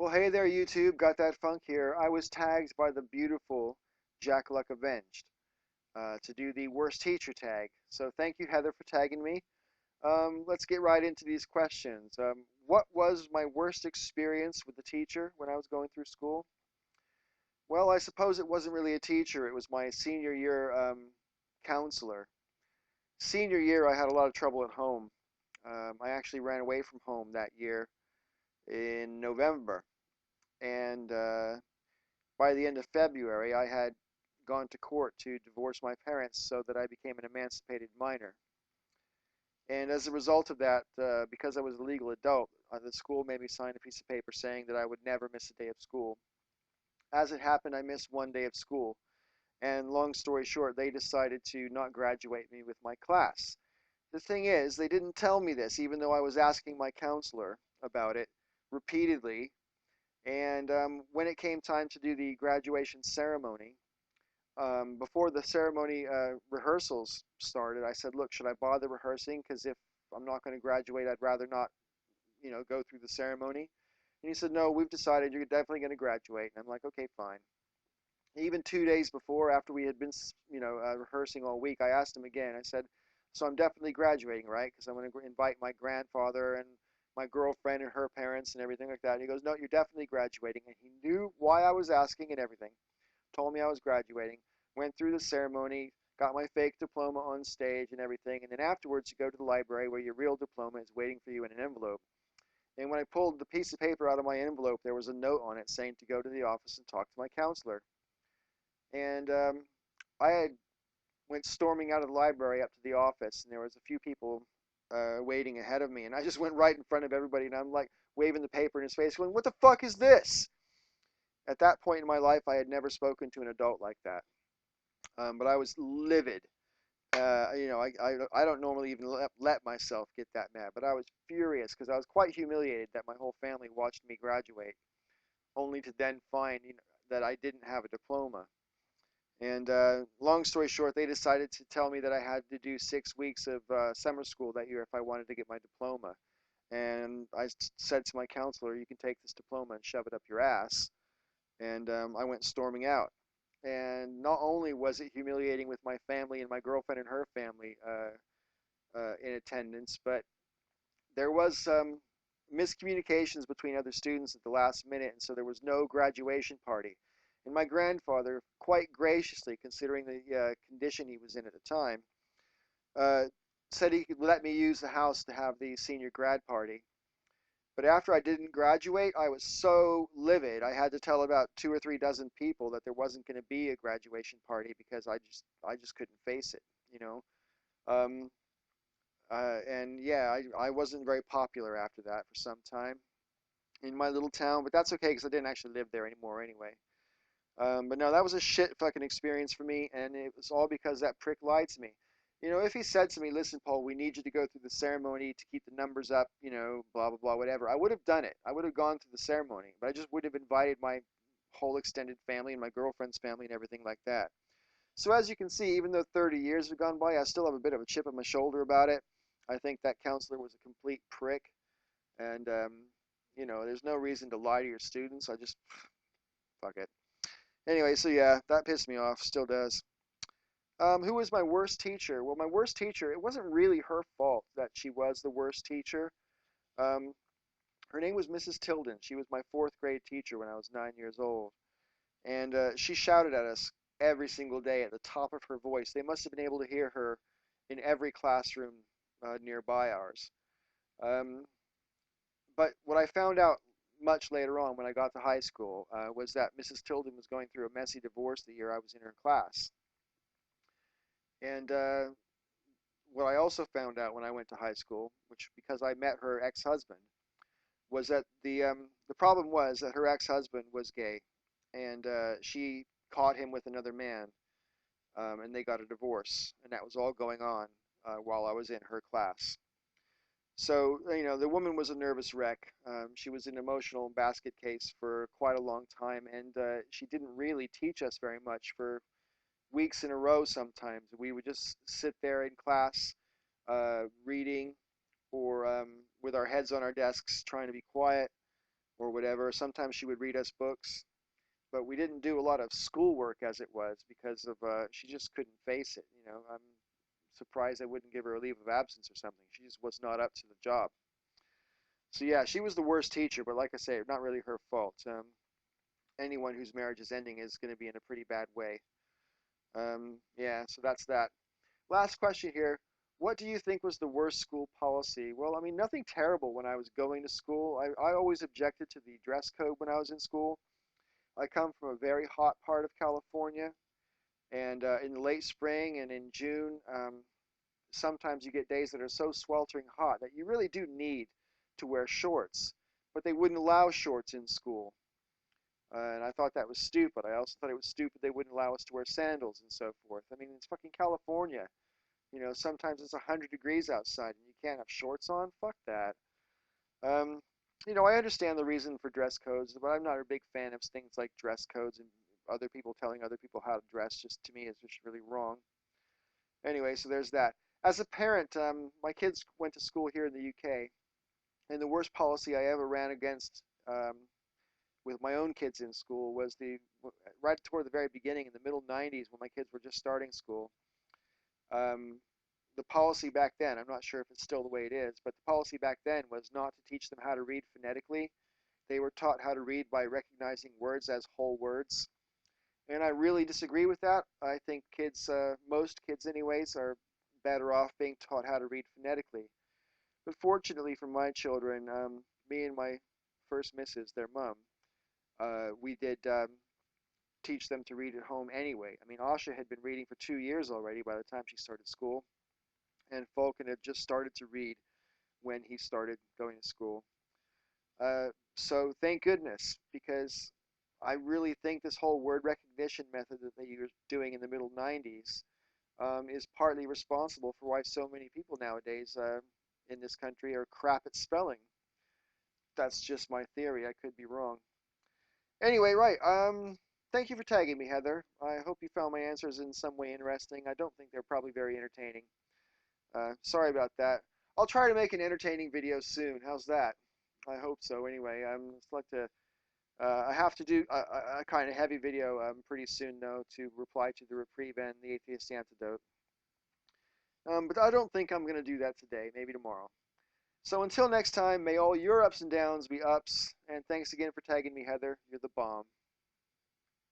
Well, hey there, YouTube. Got that funk here. I was tagged by the beautiful Jack Luck Avenged to do the worst teacher tag. So thank you, Heather, for tagging me. Let's get right into these questions. What was my worst experience with the teacher when I was going through school? Well, I suppose it wasn't really a teacher. It was my senior year counselor. Senior year, I had a lot of trouble at home. I actually ran away from home that year in November. And by the end of February, I had gone to court to divorce my parents so that I became an emancipated minor. And as a result of that, because I was a legal adult, the school made me sign a piece of paper saying that I would never miss a day of school. As it happened, I missed one day of school. And long story short, they decided to not graduate me with my class. The thing is, they didn't tell me this, even though I was asking my counselor about it repeatedly. And when it came time to do the graduation ceremony, before the ceremony rehearsals started, I said, "Look, should I bother rehearsing? Because if I'm not going to graduate, I'd rather not, go through the ceremony." And he said, "No, we've decided you're definitely going to graduate." And I'm like, "Okay, fine." Even 2 days before, after we had been, rehearsing all week, I asked him again. I said, "So I'm definitely graduating, right? Because I'm going to invite my grandfather and my girlfriend and her parents and everything like that." And he goes, "No, you're definitely graduating." And he knew why I was asking and everything. Told me I was graduating, went through the ceremony, got my fake diploma on stage and everything, and then afterwards you go to the library where your real diploma is waiting for you in an envelope. And when I pulled the piece of paper out of my envelope, there was a note on it saying to go to the office and talk to my counselor. And I had went storming out of the library up to the office, and there was a few people waiting ahead of me, and I just went right in front of everybody, and I'm like waving the paper in his face, going, "What the fuck is this?" At that point in my life, I had never spoken to an adult like that. But I was livid. I don't normally even let myself get that mad, but I was furious because I was quite humiliated that my whole family watched me graduate, only to then find that I didn't have a diploma. And long story short, they decided to tell me that I had to do 6 weeks of summer school that year if I wanted to get my diploma. And I said to my counselor, "You can take this diploma and shove it up your ass." And I went storming out. And not only was it humiliating with my family and my girlfriend and her family in attendance, but there was some miscommunications between other students at the last minute, and so there was no graduation party. And my grandfather, quite graciously, considering the condition he was in at the time, uh, said he could let me use the house to have the senior grad party. But after I didn't graduate, I was so livid. I had to tell about 2 or 3 dozen people that there wasn't going to be a graduation party because I just couldn't face it, you know. Um, and yeah, I wasn't very popular after that for some time in my little town, but that's okay because I didn't actually live there anymore anyway. But no, that was a shit fucking experience for me, and it was all because that prick lied to me. If he said to me, "Listen, Paul, we need you to go through the ceremony to keep the numbers up, blah, blah, blah, whatever," I would have done it. I would have gone through the ceremony, but I just would have invited my whole extended family and my girlfriend's family and everything like that. So as you can see, even though 30 years have gone by, I still have a bit of a chip on my shoulder about it. I think that counselor was a complete prick, and, there's no reason to lie to your students. I just, fuck it. Anyway, so yeah, that pissed me off, still does. Who was my worst teacher? Well, my worst teacher, it wasn't really her fault that she was the worst teacher. Um, Her name was Mrs. Tilden. She was my fourth grade teacher when I was 9 years old. And she shouted at us every single day at the top of her voice. They must have been able to hear her in every classroom nearby ours. Um, but what I found out much later on when I got to high school was that Mrs. Tilden was going through a messy divorce the year I was in her class. And what I also found out when I went to high school, which because I met her ex-husband, was that the problem was that her ex-husband was gay, and she caught him with another man, and they got a divorce, and that was all going on while I was in her class. So the woman was a nervous wreck. She was an emotional basket case for quite a long time, and she didn't really teach us very much for weeks in a row. Sometimes we would just sit there in class reading or with our heads on our desks trying to be quiet. or whatever. Sometimes she would read us books, but we didn't do a lot of schoolwork as it was because of she just couldn't face it. I'm surprised I wouldn't give her a leave of absence or something. She just was not up to the job. So yeah, she was the worst teacher, but like I say, not really her fault. Anyone whose marriage is ending is going to be in a pretty bad way. Yeah, so that's that. Last question here. What do you think was the worst school policy? Well, I mean, nothing terrible when I was going to school. I always objected to the dress code when I was in school. I come from a very hot part of California, and in the late spring and in June, sometimes you get days that are so sweltering hot that you really do need to wear shorts, but they wouldn't allow shorts in school. And I thought that was stupid. I also thought it was stupid they wouldn't allow us to wear sandals and so forth. I mean, it's fucking California. Sometimes it's 100 degrees outside and you can't have shorts on. Fuck that. Um, I understand the reason for dress codes, but I'm not a big fan of things like dress codes and other people telling other people how to dress. Just to me, it's just really wrong. Anyway, so there's that. As a parent, my kids went to school here in the UK, and the worst policy I ever ran against with my own kids in school was right toward the very beginning in the middle 90s when my kids were just starting school. Um, the policy back then, I'm not sure if it's still the way it is, but the policy back then was not to teach them how to read phonetically. They were taught how to read by recognizing words as whole words. And I really disagree with that. I think kids, most kids anyways, are better off being taught how to read phonetically. But fortunately for my children, me and my first missus, their mom, we did teach them to read at home anyway. I mean, Asha had been reading for 2 years already by the time she started school, and Falcon had just started to read when he started going to school. So thank goodness, because I really think this whole word recognition method that they were doing in the middle 90s is partly responsible for why so many people nowadays in this country are crap at spelling. That's just my theory. I could be wrong. Anyway, right. Thank you for tagging me, Heather. I hope you found my answers in some way interesting. I don't think they're probably very entertaining. Sorry about that. I'll try to make an entertaining video soon. How's that? I hope so. Anyway, it's like to. I have to do a kind of heavy video pretty soon, though, to reply to the reprieve and the atheist antidote. But I don't think I'm going to do that today. Maybe tomorrow. So until next time, may all your ups and downs be ups. And thanks again for tagging me, Heather. You're the bomb.